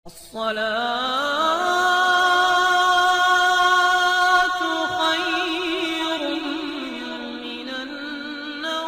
الصلاة خير من النوم۔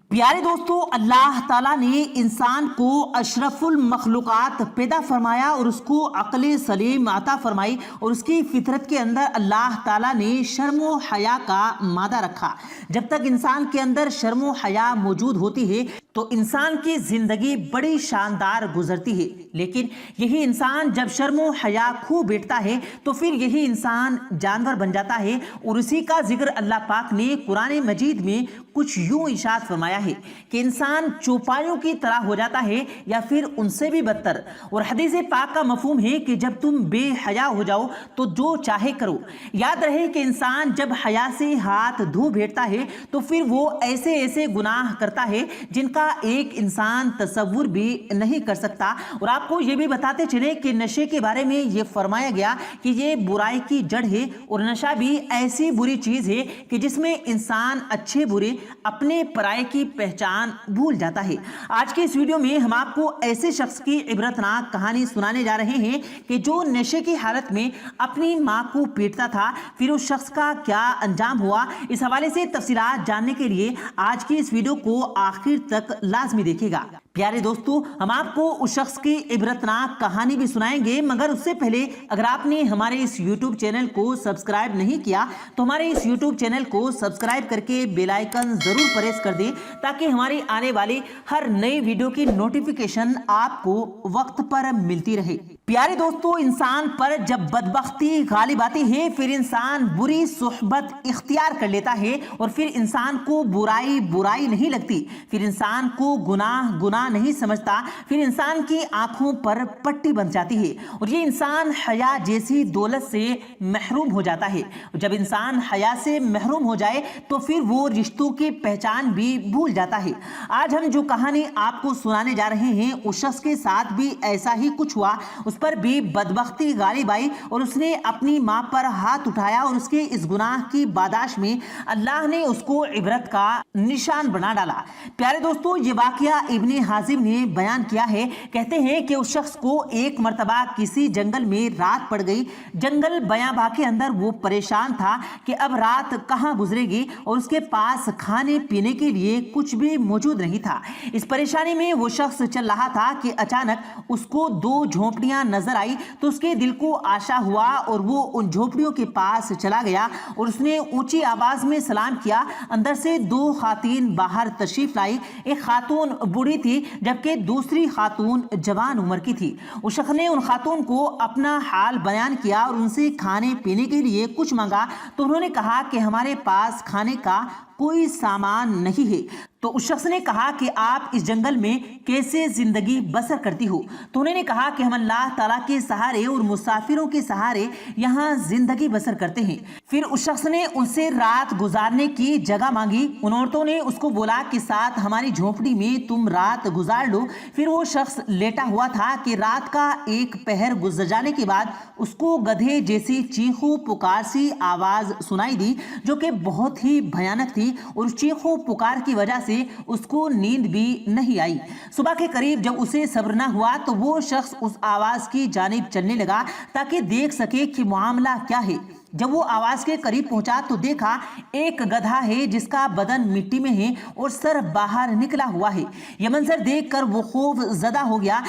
پیارے دوستو، اللہ تعالیٰ نے انسان کو اشرف المخلوقات پیدا فرمایا اور اس کو عقل سلیم عطا فرمائی، اور اس کی فطرت کے اندر اللہ تعالیٰ نے شرم و حیا کا مادہ رکھا۔ جب تک انسان کے اندر شرم و حیا موجود ہوتی ہے تو انسان کی زندگی بڑی شاندار گزرتی ہے، لیکن یہی انسان جب شرم و حیا کھو بیٹھتا ہے تو پھر یہی انسان جانور بن جاتا ہے۔ اور اسی کا ذکر اللہ پاک نے قرآن مجید میں کچھ یوں ارشاد فرمایا ہے کہ انسان چوپایوں کی طرح ہو جاتا ہے یا پھر ان سے بھی بدتر۔ اور حدیث پاک کا مفہوم ہے کہ جب تم بے حیا ہو جاؤ تو جو چاہے کرو۔ یاد رہے کہ انسان جب حیا سے ہاتھ دھو بیٹھتا ہے تو پھر وہ ایسے ایسے گناہ کرتا ہے جن کا ایک انسان تصور بھی نہیں کر سکتا۔ اور آپ کو یہ بھی بتاتے چلیں کہ نشے کے بارے میں یہ فرمایا گیا کہ یہ برائی کی جڑ ہے، اور نشہ بھی ایسی بری چیز ہے کہ جس میں انسان اچھے برے اپنے پرائے کی پہچان بھول جاتا ہے۔ آج کے اس ویڈیو میں ہم آپ کو ایسے شخص کی عبرتناک کہانی سنانے جا رہے ہیں کہ جو نشے کی حالت میں اپنی ماں کو پیٹتا تھا، پھر اس شخص کا کیا انجام ہوا۔ اس حوالے سے تفصیلات جاننے کے لیے آج کی اس ویڈیو کو آخر تک لازمی دیکھیے گا۔ پیارے دوستو، ہم آپ کو اس شخص کی عبرتناک کہانی بھی سنائیں گے، مگر اس سے پہلے اگر آپ نے ہمارے اس یوٹیوب چینل کو سبسکرائب نہیں کیا تو ہمارے اس یوٹیوب چینل کو سبسکرائب کر کے بیل آئیکن ضرور پریس کر دیں تاکہ ہماری آنے والی ہر نئی ویڈیو کی نوٹیفیکیشن آپ کو وقت پر ملتی رہے۔ پیارے دوستو، انسان پر جب بدبختی غالب آتی ہے پھر انسان بری صحبت اختیار کر لیتا ہے، اور پھر انسان کو برائی برائی نہیں لگتی، پھر انسان کو گناہ گناہ نہیں سمجھتا، پھر انسان کی آنکھوں پر پٹی بن جاتی ہے، اور یہ انسان حیا جیسی دولت سے محروم ہو جاتا ہے۔ جب انسان حیا سے محروم ہو جائے تو پھر وہ رشتوں کی پہچان بھی بھول جاتا ہے۔ آج ہم جو کہانی آپ کو سنانے جا رہے ہیں اس شخص کے ساتھ بھی ایسا ہی کچھ ہوا۔ اس پر بھی بدبختی غالب آئی اور اس نے اپنی ماں پر ہاتھ اٹھایا، اور اس کے اس گناہ کی پاداش میں اللہ نے اس کو عبرت کا نشان بنا ڈالا۔ پیارے دوستو، یہ واقعہ ابن حازم نے بیان کیا ہے۔ کہتے ہیں کہ اس شخص کو ایک مرتبہ کسی جنگل میں رات پڑ گئی۔ جنگل بیاباں کے اندر وہ پریشان تھا کہ اب رات کہاں گزرے گی، اور اس کے پاس کھانے پینے کے لیے کچھ بھی موجود نہیں تھا۔ اس پریشانی میں وہ شخص چل رہا تھا کہ اچانک اس کو دو جھونپڑیاں نظر آئی تو اس کے دل کو آشا ہوا، اور وہ ان جھونپڑیوں کے پاس چلا گیا اور اس نے اونچی آواز میں سلام کیا۔ اندر سے دو خواتین باہر تشریف لائی۔ ایک خاتون بوڑھی تھی جبکہ دوسری خاتون جوان عمر کی تھی۔ اس شخص نے ان خاتون کو اپنا حال بیان کیا اور ان سے کھانے پینے کے لیے کچھ مانگا تو انہوں نے کہا کہ ہمارے پاس کھانے کا کوئی سامان نہیں ہے۔ تو اس شخص نے کہا کہ آپ اس جنگل میں کیسے زندگی بسر کرتی ہو؟ تو انہوں نے کہا کہ ہم اللہ تعالیٰ کے سہارے اور مسافروں کے سہارے یہاں زندگی بسر کرتے ہیں۔ پھر اس شخص نے ان سے رات گزارنے کی جگہ مانگی۔ ان عورتوں نے اس کو بولا کہ ساتھ ہماری جھونپڑی میں تم رات گزار لو۔ پھر وہ شخص لیٹا ہوا تھا کہ رات کا ایک پہر گزر جانے کے بعد اس کو گدھے جیسی چیخو پکار سی آواز سنائی دی جو کہ بہت ہی بھیانک تھی، اور اس چیخو پکار کی وجہ سے اس کو نیند بھی نہیں آئی۔ صبح کے قریب جب اسے صبر نہ ہوا تو وہ شخص اس آواز کی جانب چلنے لگا تاکہ دیکھ سکے کہ معاملہ کیا ہے۔ جب وہ آواز کے قریب پہنچا تو دیکھا ایک گدھا ہے جس کا بدن مٹی میں ہے اور سر باہر نکلا ہوا ہے۔ یہ منظر دیکھ کر وہ خوف زدہ ہو گیا۔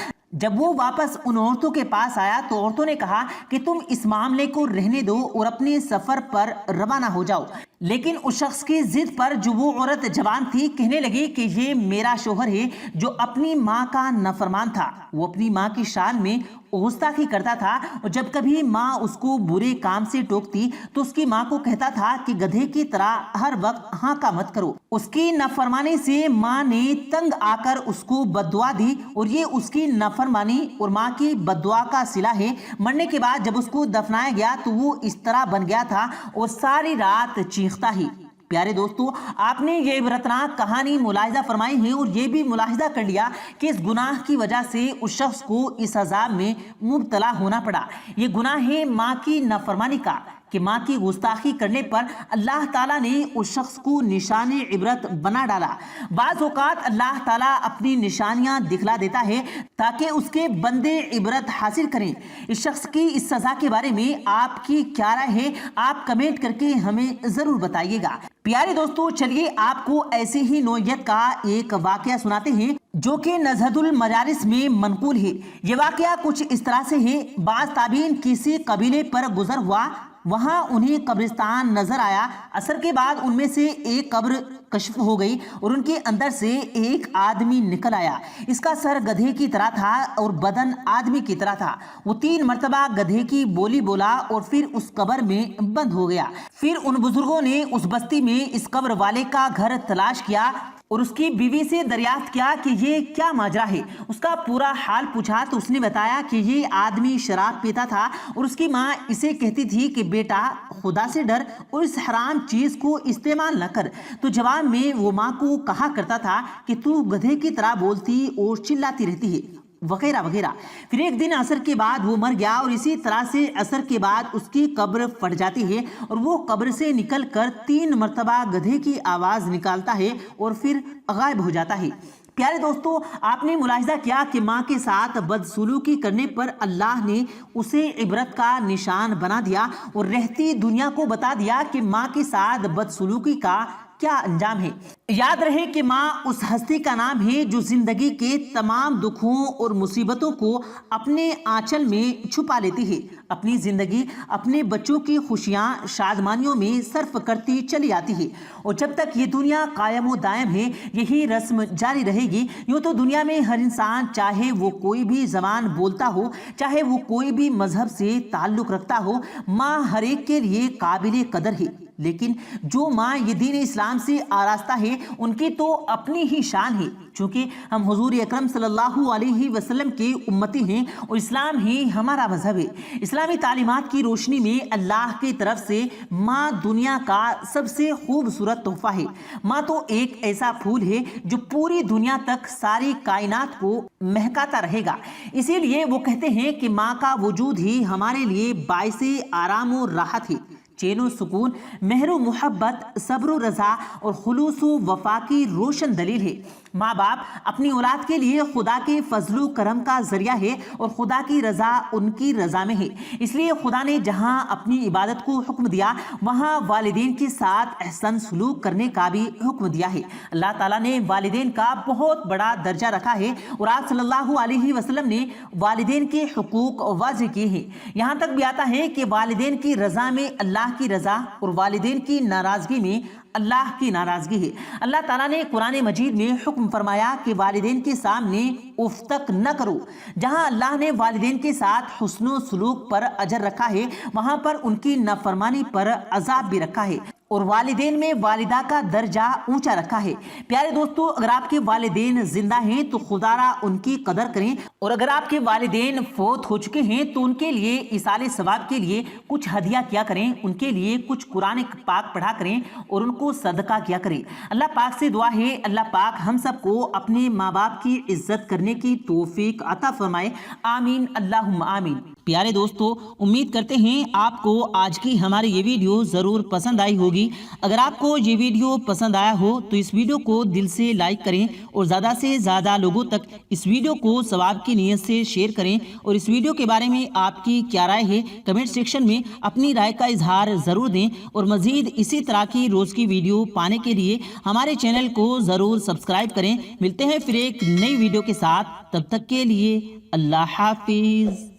جب وہ واپس ان عورتوں کے پاس آیا تو عورتوں نے کہا کہ تم اس معاملے کو رہنے دو اور اپنے سفر پر روانہ ہو جاؤ۔ لیکن اس شخص کی ضد پر جو وہ عورت جوان تھی کہنے لگی کہ یہ میرا شوہر ہے جو اپنی ماں کا نافرمان تھا۔ وہ اپنی ماں کی شان میں گستاخی کرتا تھا، اور جب کبھی ماں اس کو برے کام سے ٹوکتی تو اس کی ماں کو کہتا تھا کہ گدھے کی طرح ہر وقت ہاں کا مت کرو۔ اس کی نافرمانی سے ماں نے تنگ آ کر اس کو بددعا دی، اور یہ اس کی نافرمانی اور ماں کی بددعا کا صلہ ہے۔ مرنے کے بعد جب اس کو دفنایا گیا تو وہ اس طرح بن گیا تھا اور ساری رات چیختا ہی۔ پیارے دوستو، آپ نے یہ عبرتناک کہانی ملاحظہ فرمائی ہے اور یہ بھی ملاحظہ کر لیا کہ اس گناہ کی وجہ سے اس شخص کو اس عذاب میں مبتلا ہونا پڑا۔ یہ گناہ ہے ماں کی نافرمانی کا۔ کہ ماں کی گستاخی کرنے پر اللہ تعالیٰ نے اس شخص کو نشان عبرت بنا ڈالا۔ بعض اوقات اللہ تعالیٰ اپنی نشانیاں دکھلا دیتا ہے تاکہ اس کے بندے عبرت حاصل کریں۔ اس شخص کی اس سزا کے بارے میں آپ کی کیا رائے ہے؟ آپ کمنٹ کر کے ہمیں ضرور بتائیے گا۔ پیارے دوستو، چلیے آپ کو ایسے ہی نوعیت کا ایک واقعہ سناتے ہیں جو کہ نزہت المجالس میں منقول ہے۔ یہ واقعہ کچھ اس طرح سے ہے، بعض تابعین کسی قبیلے پر گزر ہوا، وہاں انہیں قبرستان نظر آیا۔ عصر کے بعد ان میں سے ایک قبر کشف ہو گئی اور ان کے اندر سے ایک آدمی نکل آیا۔ اس کا سر گدھے کی طرح تھا اور بدن آدمی کی طرح تھا۔ وہ 3 مرتبہ گدھے کی بولی بولا اور پھر اس قبر میں بند ہو گیا۔ پھر ان بزرگوں نے اس بستی میں اس قبر والے کا گھر تلاش کیا اور اس کی بیوی سے دریافت کیا کہ یہ کیا ماجرا ہے۔ اس کا پورا حال پوچھا تو اس نے بتایا کہ یہ آدمی شراب پیتا تھا اور اس کی ماں اسے کہتی تھی کہ بیٹا خدا سے ڈر اور اس حرام چیز کو استعمال نہ کر، تو جواب میں وہ ماں کو کہا کرتا تھا کہ تو گدھے کی طرح بولتی اور چلاتی رہتی ہے، وغیرہ وغیرہ۔ پھر ایک دن عصر کے بعد وہ مر گیا اور اسی طرح سے عصر کے بعد اس کی قبر پھٹ جاتی ہے اور وہ قبر سے نکل کر 3 مرتبہ گدھے کی آواز نکالتا ہے اور پھر غائب ہو جاتا ہے۔ پیارے دوستو، آپ نے ملاحظہ کیا کہ ماں کے ساتھ بدسلوکی کرنے پر اللہ نے اسے عبرت کا نشان بنا دیا اور رہتی دنیا کو بتا دیا کہ ماں کے ساتھ بدسلوکی کا کیا انجام ہے۔ یاد رہے کہ ماں اس ہستی کا نام ہے جو زندگی کے تمام دکھوں اور مصیبتوں کو اپنے آنچل میں چھپا لیتی ہے، اپنی زندگی اپنے بچوں کی خوشیاں شادمانیوں میں صرف کرتی چلی آتی ہے، اور جب تک یہ دنیا قائم و دائم ہے یہی رسم جاری رہے گی۔ یوں تو دنیا میں ہر انسان، چاہے وہ کوئی بھی زبان بولتا ہو، چاہے وہ کوئی بھی مذہب سے تعلق رکھتا ہو، ماں ہر ایک کے لیے قابل قدر ہے۔ لیکن جو ماں یہ دین اسلام سے آراستہ ہے ان کی تو اپنی ہی شان ہے، چونکہ ہم حضور اکرم صلی اللہ علیہ وسلم کے امتی ہیں اور اسلام ہی ہمارا مذہب ہے۔ اسلامی تعلیمات کی روشنی میں اللہ کی طرف سے ماں دنیا کا سب سے خوبصورت تحفہ ہے۔ ماں تو ایک ایسا پھول ہے جو پوری دنیا تک ساری کائنات کو مہکاتا رہے گا۔ اسی لیے وہ کہتے ہیں کہ ماں کا وجود ہی ہمارے لیے باعث آرام و راحت ہے، چین و سکون، مہر و محبت، صبر و رضا اور خلوص و وفا کی روشن دلیل ہے۔ ماں باپ اپنی اولاد کے لیے خدا کے فضل و کرم کا ذریعہ ہے اور خدا کی رضا ان کی رضا میں ہے۔ اس لیے خدا نے جہاں اپنی عبادت کو حکم دیا وہاں والدین کے ساتھ احسن سلوک کرنے کا بھی حکم دیا ہے۔ اللہ تعالیٰ نے والدین کا بہت بڑا درجہ رکھا ہے اور آپ صلی اللہ علیہ وسلم نے والدین کے حقوق واضح کیے ہیں۔ یہاں تک بھی آتا ہے کہ والدین کی رضا میں اللہ کی رضا اور والدین کی ناراضگی میں اللہ کی ناراضگی ہے۔ اللہ تعالیٰ نے قرآن مجید میں حکم فرمایا کہ والدین کے سامنے اف تک نہ کرو۔ جہاں اللہ نے والدین کے ساتھ حسن و سلوک پر اجر رکھا ہے وہاں پر ان کی نافرمانی پر عذاب بھی رکھا ہے، اور والدین میں والدہ کا درجہ اونچا رکھا ہے۔ پیارے دوستو، اگر آپ کے والدین زندہ ہیں تو خدا را ان کی قدر کریں، اور اگر آپ کے والدین فوت ہو چکے ہیں تو ان کے لیے ایصال ثواب کے لیے کچھ ہدیہ کیا کریں، ان کے لیے کچھ قرآن پاک پڑھا کریں اور ان کو صدقہ کیا کریں۔ اللہ پاک سے دعا ہے اللہ پاک ہم سب کو اپنے ماں باپ کی عزت کرنے کی توفیق عطا فرمائے، آمین اللہم آمین۔ پیارے دوستو، امید کرتے ہیں آپ کو آج کی ہماری یہ ویڈیو ضرور پسند آئی ہوگی۔ اگر آپ کو یہ ویڈیو پسند آیا ہو تو اس ویڈیو کو دل سے لائک کریں اور زیادہ سے زیادہ لوگوں تک اس ویڈیو کو ثواب کی نیت سے شیئر کریں، اور اس ویڈیو کے بارے میں آپ کی کیا رائے ہے کمنٹ سیکشن میں اپنی رائے کا اظہار ضرور دیں، اور مزید اسی طرح کی روز کی ویڈیو پانے کے لیے ہمارے چینل کو ضرور سبسکرائب کریں۔ ملتے ہیں پھر ایک نئی ویڈیو کے ساتھ، تب تک کے لیے اللہ حافظ۔